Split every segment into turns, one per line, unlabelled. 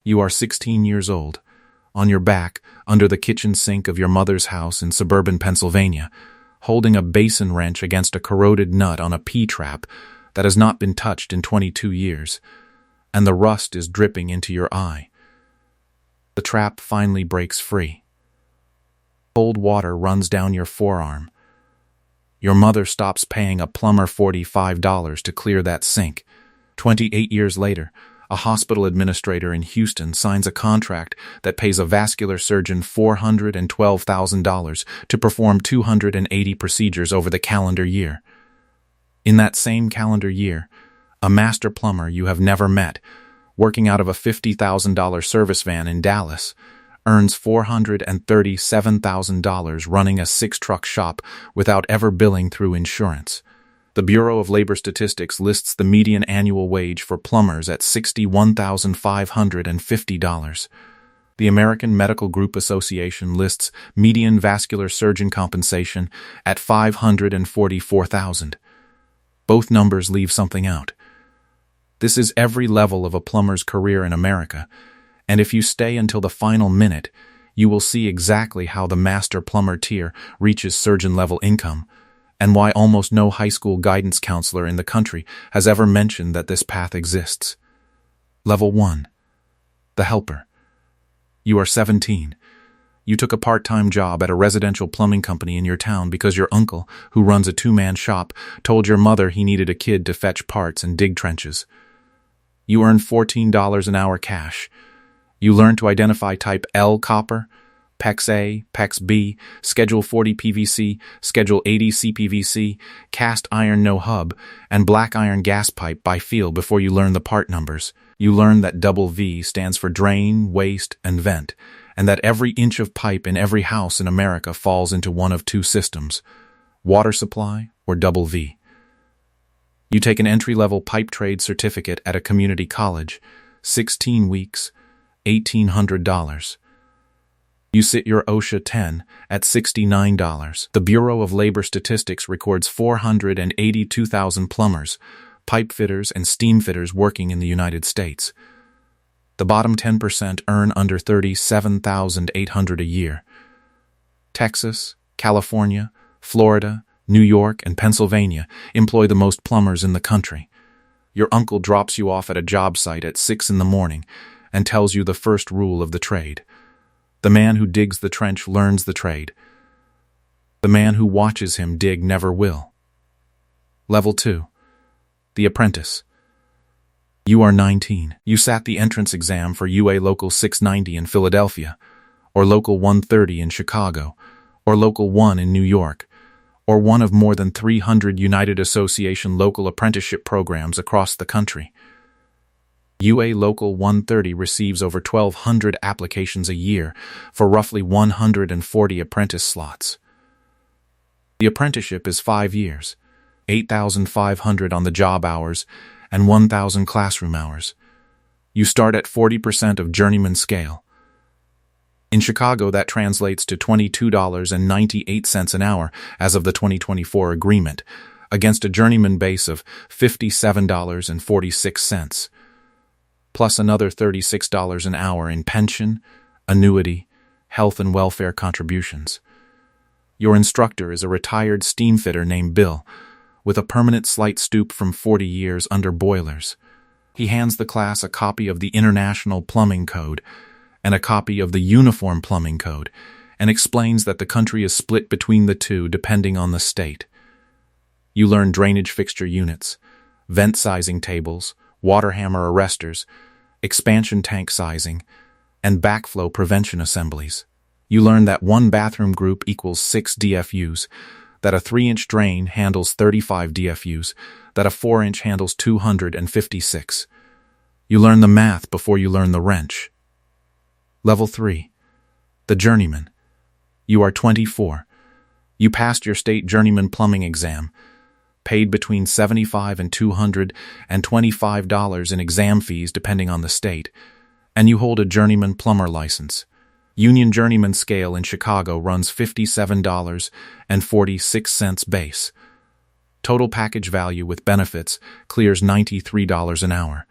You are 16 years old, on your back, under the kitchen sink of your mother's house in suburban Pennsylvania, holding a basin wrench against a corroded nut on a P-trap that has not been touched in 22 years, and the rust is dripping into your eye. The trap finally breaks free. Cold water runs down your forearm. Your mother stops paying a plumber $45 to clear that sink. 28 years later, a hospital administrator in Houston signs a contract that pays a vascular surgeon $412,000 to perform 280 procedures over the calendar year. In that same calendar year, a master plumber you have never met, working out of a $50,000 service van in Dallas, earns $437,000 running a 6-truck shop without ever billing through insurance. The Bureau of Labor Statistics lists the median annual wage for plumbers at $61,550. The American Medical Group Association lists median vascular surgeon compensation at $544,000. Both numbers leave something out. This is every level of a plumber's career in America, and if you stay until the final minute, you will see exactly how the master plumber tier reaches surgeon-level income, and why almost no high school guidance counselor in the country has ever mentioned that this path exists. Level 1. The helper. You are 17. You took a part-time job at a residential plumbing company in your town because your uncle, who runs a 2-man shop, told your mother he needed a kid to fetch parts and dig trenches. You earn $14 an hour cash. You learn to identify type L copper, PEX A, PEX B, Schedule 40 PVC, Schedule 80 CPVC, cast iron no hub, and black iron gas pipe by feel before you learn the part numbers. You learn that double V stands for drain, waste, and vent, and that every inch of pipe in every house in America falls into one of two systems, water supply or double V. You take an entry-level pipe trade certificate at a community college, 16 weeks, $1,800. You sit your OSHA 10 at $69. The Bureau of Labor Statistics records 482,000 plumbers, pipe fitters, and steam fitters working in the United States. The bottom 10% earn under $37,800 a year. Texas, California, Florida, New York, and Pennsylvania employ the most plumbers in the country. Your uncle drops you off at a job site at 6 in the morning and tells you the first rule of the trade. The man who digs the trench learns the trade. The man who watches him dig never will. Level 2. The apprentice. You are 19. You sat the entrance exam for UA Local 690 in Philadelphia, or Local 130 in Chicago, or Local 1 in New York, or one of more than 300 United Association local apprenticeship programs across the country. UA Local 130 receives over 1,200 applications a year for roughly 140 apprentice slots. The apprenticeship is 5 years, 8,500 on the job hours, and 1,000 classroom hours. You start at 40% of journeyman scale. In Chicago, that translates to $22.98 an hour as of the 2024 agreement, against a journeyman base of $57.46. plus another $36 an hour in pension, annuity, health and welfare contributions. Your instructor is a retired steam fitter named Bill, with a permanent slight stoop from 40 years under boilers. He hands the class a copy of the International Plumbing Code and a copy of the Uniform Plumbing Code, and explains that the country is split between the two depending on the state. You learn drainage fixture units, vent sizing tables, water hammer arresters, expansion tank sizing, and backflow prevention assemblies. You learn that one bathroom group equals 6 DFUs, that a 3-inch drain handles 35 DFUs, that a 4-inch handles 256. You learn the math before you learn the wrench. Level 3. The journeyman. You are 24. You passed your state journeyman plumbing exam, paid between $75 and $225 in exam fees depending on the state, and you hold a journeyman plumber license. Union journeyman scale in Chicago runs $57.46 base. Total package value with benefits clears $93 an hour.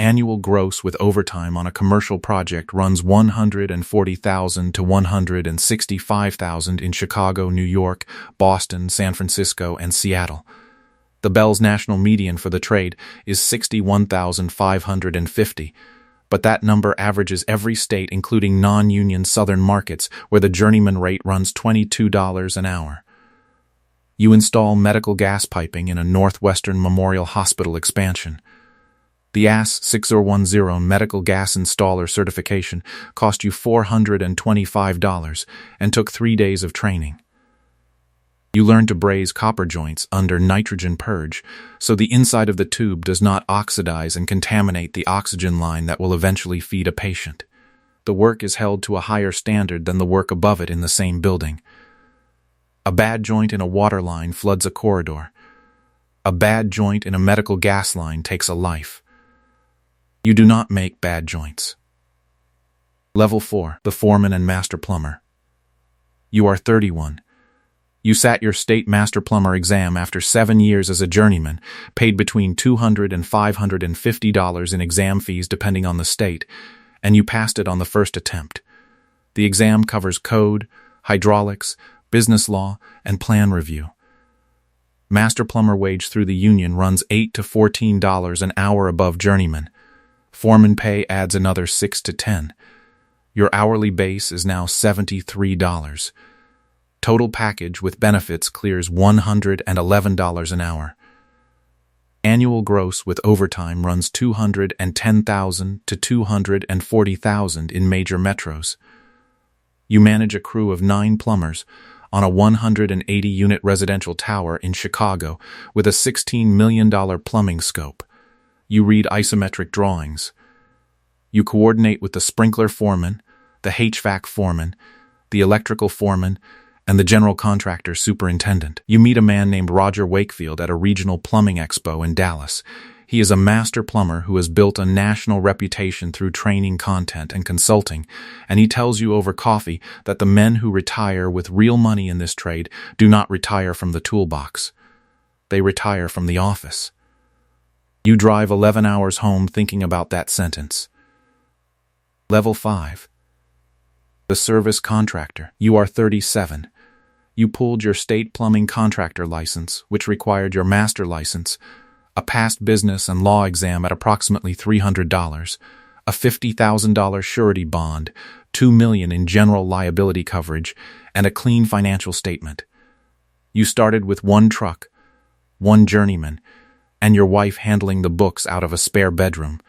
Annual gross with overtime on a commercial project runs $140,000 to $165,000 in Chicago, New York, Boston, San Francisco, and Seattle. The Bell's national median for the trade is $61,550, but that number averages every state including non-union southern markets where the journeyman rate runs $22 an hour. You install medical gas piping in a Northwestern Memorial Hospital expansion. The AS 6010 medical gas installer certification cost you $425 and took 3 days of training. You learn to braze copper joints under nitrogen purge so the inside of the tube does not oxidize and contaminate the oxygen line that will eventually feed a patient. The work is held to a higher standard than the work above it in the same building. A bad joint in a water line floods a corridor. A bad joint in a medical gas line takes a life. You do not make bad joints. Level 4, the foreman and master plumber. You are 31. You sat your state master plumber exam after 7 years as a journeyman, paid between $200 and $550 in exam fees depending on the state, and you passed it on the first attempt. The exam covers code, hydraulics, business law, and plan review. Master plumber wage through the union runs $8 to $14 an hour above journeyman. Foreman pay adds another $6 to $10. Your hourly base is now $73. Total package with benefits clears $111 an hour. Annual gross with overtime runs $210,000 to $240,000 in major metros. You manage a crew of 9 plumbers on a 180-unit residential tower in Chicago with a $16 million plumbing scope. You read isometric drawings. You coordinate with the sprinkler foreman, the HVAC foreman, the electrical foreman, and the general contractor superintendent. You meet a man named Roger Wakefield at a regional plumbing expo in Dallas. He is a master plumber who has built a national reputation through training, content, and consulting, and he tells you over coffee that the men who retire with real money in this trade do not retire from the toolbox. They retire from the office. You drive 11 hours home thinking about that sentence. Level 5. The service contractor. You are 37. You pulled your state plumbing contractor license, which required your master license, a past business and law exam at approximately $300, a $50,000 surety bond, $2 million in general liability coverage, and a clean financial statement. You started with 1 truck, 1 journeyman, and your wife handling the books out of a spare bedroom.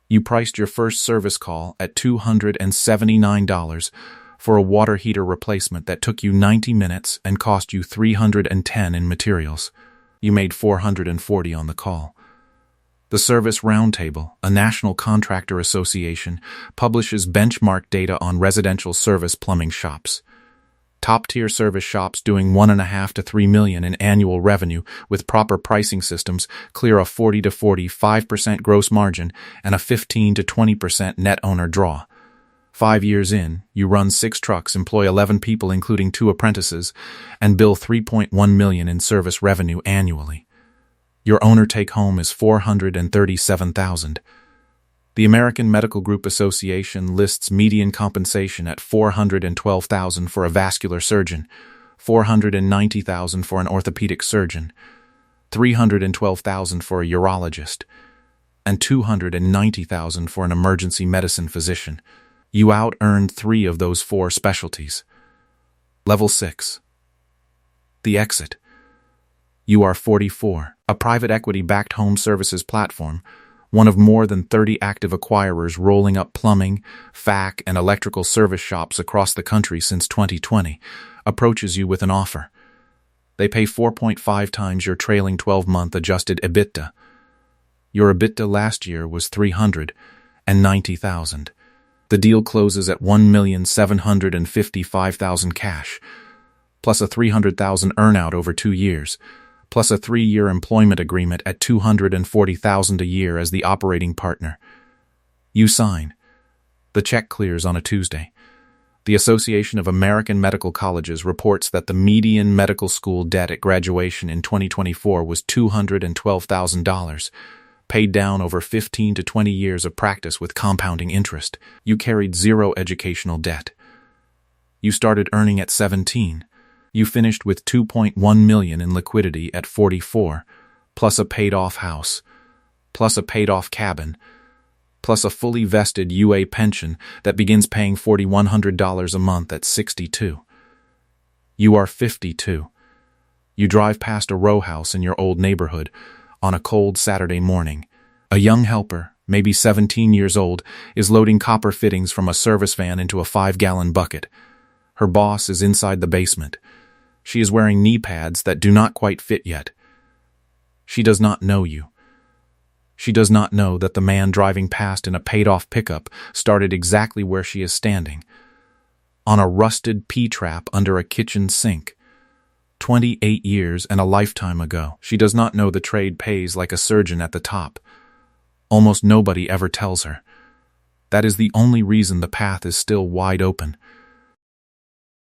You priced your first service call at $279 for a water heater replacement that took you 90 minutes and cost you $310 in materials. You made $440 on the call. The Service Roundtable, a national contractor association, publishes benchmark data on residential service plumbing shops. Top-tier service shops doing $1.5 to $3 million in annual revenue with proper pricing systems clear a 40 to 45% gross margin and a 15 to 20% net owner draw. 5 years in, you run 6 trucks, employ 11 people including 2 apprentices, and bill $3.1 million in service revenue annually. Your owner take-home is $437,000. The American Medical Group Association lists median compensation at $412,000 for a vascular surgeon, $490,000 for an orthopedic surgeon, $312,000 for a urologist, and $290,000 for an emergency medicine physician. You out-earned 3 of those 4 specialties. Level 6. The exit. You are 44, a private equity-backed home services platform, one of more than 30 active acquirers rolling up plumbing, FAC, and electrical service shops across the country since 2020, approaches you with an offer. They pay 4.5 times your trailing 12-month adjusted EBITDA. Your EBITDA last year was $390,000. The deal closes at $1,755,000 cash, plus a $300,000 earnout over 2 years, plus a 3-year employment agreement at $240,000 a year as the operating partner. You sign. The check clears on a Tuesday. The Association of American Medical Colleges reports that the median medical school debt at graduation in 2024 was $212,000, paid down over 15 to 20 years of practice with compounding interest. You carried zero educational debt. You started earning at 17. You finished with $2.1 million in liquidity at 44, plus a paid-off house, plus a paid-off cabin, plus a fully vested UA pension that begins paying $4,100 a month at 62. You are 52. You drive past a row house in your old neighborhood on a cold Saturday morning. A young helper, maybe 17 years old, is loading copper fittings from a service van into a 5-gallon bucket. Her boss is inside the basement. She is wearing knee pads that do not quite fit yet. She does not know you. She does not know that the man driving past in a paid-off pickup started exactly where she is standing, on a rusted P-trap under a kitchen sink. 28 years and a lifetime ago. She does not know the trade pays like a surgeon at the top. Almost nobody ever tells her. That is the only reason the path is still wide open.